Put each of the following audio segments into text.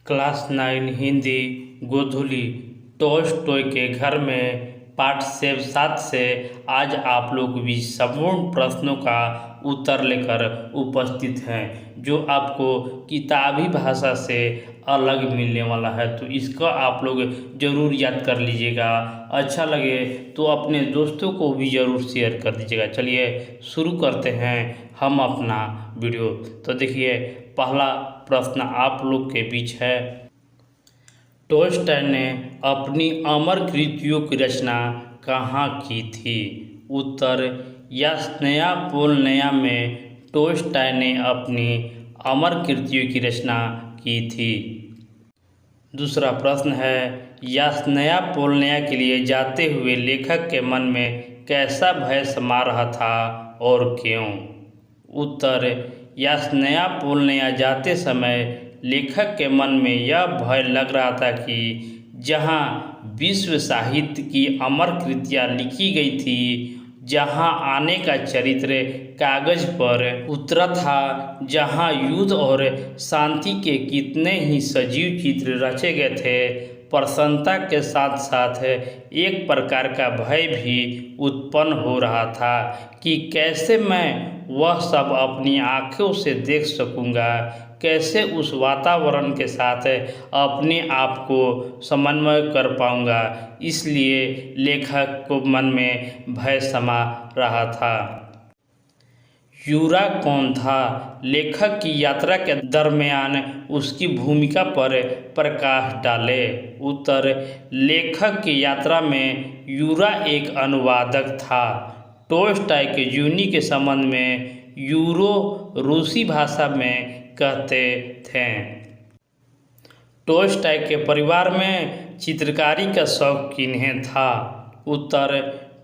Class 9 Hindi गोधुली Tolstoy के घर में पाठ 7 से आज आप लोग भी संपूर्ण प्रश्नों का उत्तर लेकर उपस्थित हैं, जो आपको किताबी भाषा से अलग मिलने वाला है। तो इसका आप लोग ज़रूर याद कर लीजिएगा। अच्छा लगे तो अपने दोस्तों को भी ज़रूर शेयर कर दीजिएगा। चलिए शुरू करते हैं हम अपना वीडियो। तो देखिए, पहला प्रश्न आप लोग के बीच है, टॉल्स्टॉय ने अपनी अमर कृतियों की रचना कहाँ की थी? उत्तर, यास्नाया पोलनाया में टॉल्स्टॉय ने अपनी अमर कृतियों की रचना की थी। दूसरा प्रश्न है, यास्नाया पोलनाया के लिए जाते हुए लेखक के मन में कैसा भय समा रहा था और क्यों? उत्तर, यास्नाया पोलनाया जाते समय लेखक के मन में यह भय लग रहा था कि जहाँ विश्व साहित्य की अमर कृतियाँ लिखी गई थी, जहाँ आने का चरित्र कागज पर उतरा था, जहाँ युद्ध और शांति के कितने ही सजीव चित्र रचे गए थे, प्रसन्नता के साथ साथ एक प्रकार का भय भी उत्पन्न हो रहा था कि कैसे मैं वह सब अपनी आँखों से देख सकूँगा, कैसे उस वातावरण के साथ अपने आप को समन्वय कर पाऊँगा। इसलिए लेखक को मन में भय समा रहा था। यूरा कौन था? लेखक की यात्रा के दरमियान उसकी भूमिका पर प्रकाश डाले। उत्तर, लेखक की यात्रा में यूरा एक अनुवादक था। टॉल्स्टॉय के जीवनी के संबंध में यूरो रूसी भाषा में कहते थे। टॉल्स्टॉय के परिवार में चित्रकारी का शौक किन्हें था? उत्तर,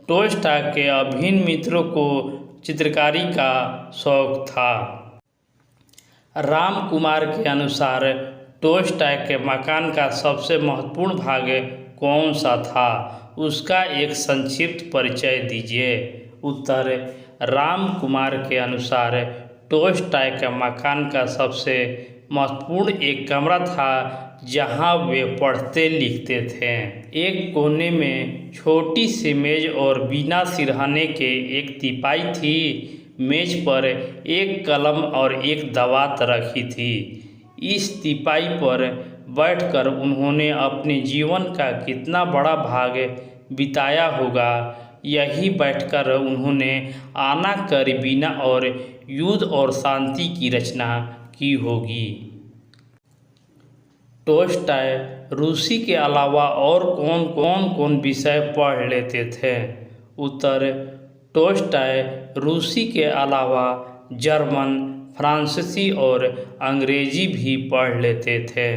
टॉल्स्टॉय के अभिन्न मित्रों को चित्रकारी का शौक था। राम कुमार के अनुसार टॉल्स्टॉय के मकान का सबसे महत्वपूर्ण भाग कौन सा था? उसका एक संक्षिप्त परिचय दीजिए। उत्तर, राम कुमार के अनुसार टॉल्स्टॉय के मकान का सबसे महत्वपूर्ण एक कमरा था जहां वे पढ़ते लिखते थे। एक कोने में छोटी सी मेज और बिना सिरहाने के एक तिपाई थी। मेज पर एक कलम और एक दवात रखी थी। इस तिपाई पर बैठकर उन्होंने अपने जीवन का कितना बड़ा भाग बिताया होगा। यही बैठकर उन्होंने आना करीबीना और युद्ध और शांति की रचना की होगी। टॉल्स्टॉय रूसी के अलावा और कौन विषय पढ़ लेते थे? उत्तर, टॉल्स्टॉय रूसी के अलावा जर्मन, फ्रांसीसी और अंग्रेजी भी पढ़ लेते थे।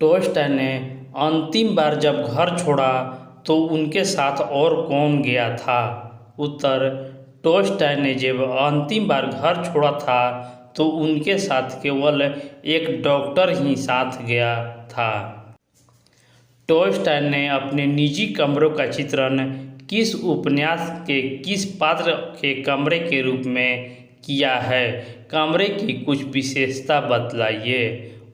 टॉल्स्टॉय ने अंतिम बार जब घर छोड़ा तो उनके साथ और कौन गया था? उत्तर, टॉल्स्टॉय ने जब अंतिम बार घर छोड़ा था तो उनके साथ केवल एक डॉक्टर ही साथ गया था। टॉल्स्टॉय ने अपने निजी कमरों का चित्रण किस उपन्यास के किस पात्र के कमरे के रूप में किया है? कमरे की कुछ विशेषता बतलाइए।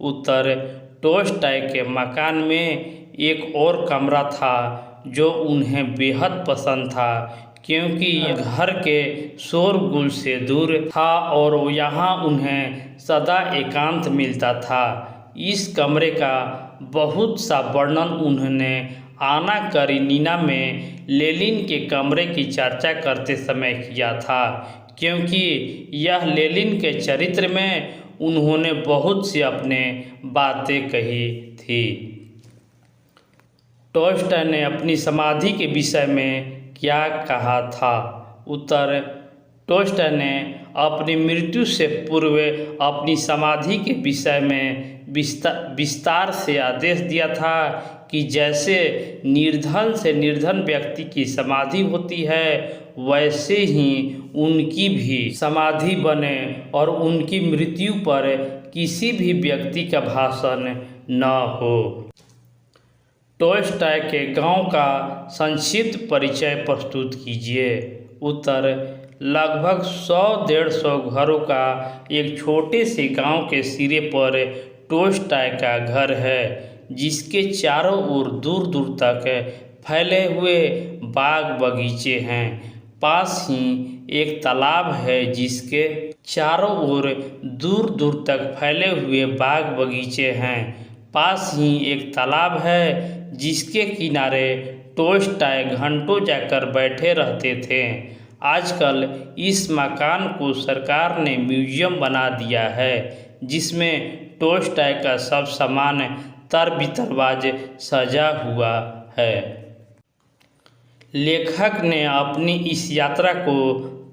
उत्तर, टॉल्स्टॉय के मकान में एक और कमरा था जो उन्हें बेहद पसंद था, क्योंकि घर के शोरगुल से दूर था और यहाँ उन्हें सदा एकांत मिलता था। इस कमरे का बहुत सा वर्णन उन्होंने आना करीनीना में लेनिन के कमरे की चर्चा करते समय किया था, क्योंकि यह लेनिन के चरित्र में उन्होंने बहुत सी अपने बातें कही थी। टॉल्स्टॉय ने अपनी समाधि के विषय में क्या कहा था? उत्तर, टॉल्स्टॉय ने अपनी मृत्यु से पूर्व अपनी समाधि के विषय में विस्तार से आदेश दिया था कि जैसे निर्धन से निर्धन व्यक्ति की समाधि होती है, वैसे ही उनकी भी समाधि बने और उनकी मृत्यु पर किसी भी व्यक्ति का भाषण न हो। टॉल्स्टॉय के गांव का संक्षिप्त परिचय प्रस्तुत कीजिए। उत्तर, लगभग 100-150 घरों का एक छोटे से गांव के सिरे पर टोल्स्टॉय का घर है, जिसके चारों ओर दूर दूर तक फैले हुए बाग बगीचे हैं। पास ही एक तालाब है, जिसके चारों ओर दूर दूर तक फैले हुए बाग बगीचे हैं। पास ही एक तालाब है, जिसके किनारे टोल्स्टॉय घंटों जाकर बैठे रहते थे। आजकल इस मकान को सरकार ने म्यूजियम बना दिया है, जिसमें टोल्स्टॉय का सब सामान तरबीतरबाज सजा हुआ है। लेखक ने अपनी इस यात्रा को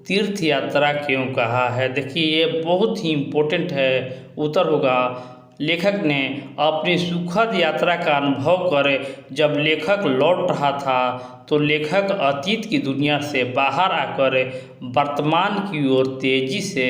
तीर्थ यात्रा क्यों कहा है? देखिए, ये बहुत ही इम्पोर्टेंट है। उत्तर होगा, लेखक ने अपनी सुखद यात्रा का अनुभव कर जब लेखक लौट रहा था, तो लेखक अतीत की दुनिया से बाहर आकर वर्तमान की ओर तेजी से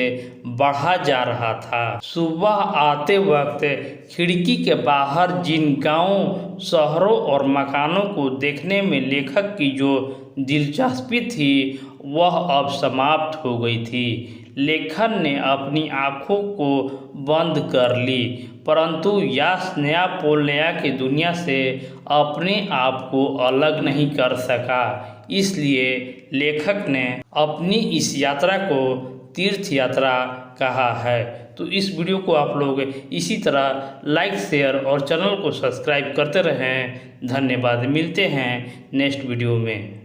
बढ़ा जा रहा था। सुबह आते वक्त खिड़की के बाहर जिन गांवों, शहरों और मकानों को देखने में लेखक की जो दिलचस्पी थी, वह अब समाप्त हो गई थी। लेखक ने अपनी आँखों को बंद कर ली, परंतु यास्न्यापोलया की दुनिया से अपने आप को अलग नहीं कर सका। इसलिए लेखक ने अपनी इस यात्रा को तीर्थ यात्रा कहा है। तो इस वीडियो को आप लोग इसी तरह लाइक, शेयर और चैनल को सब्सक्राइब करते रहें। धन्यवाद। मिलते हैं नेक्स्ट वीडियो में।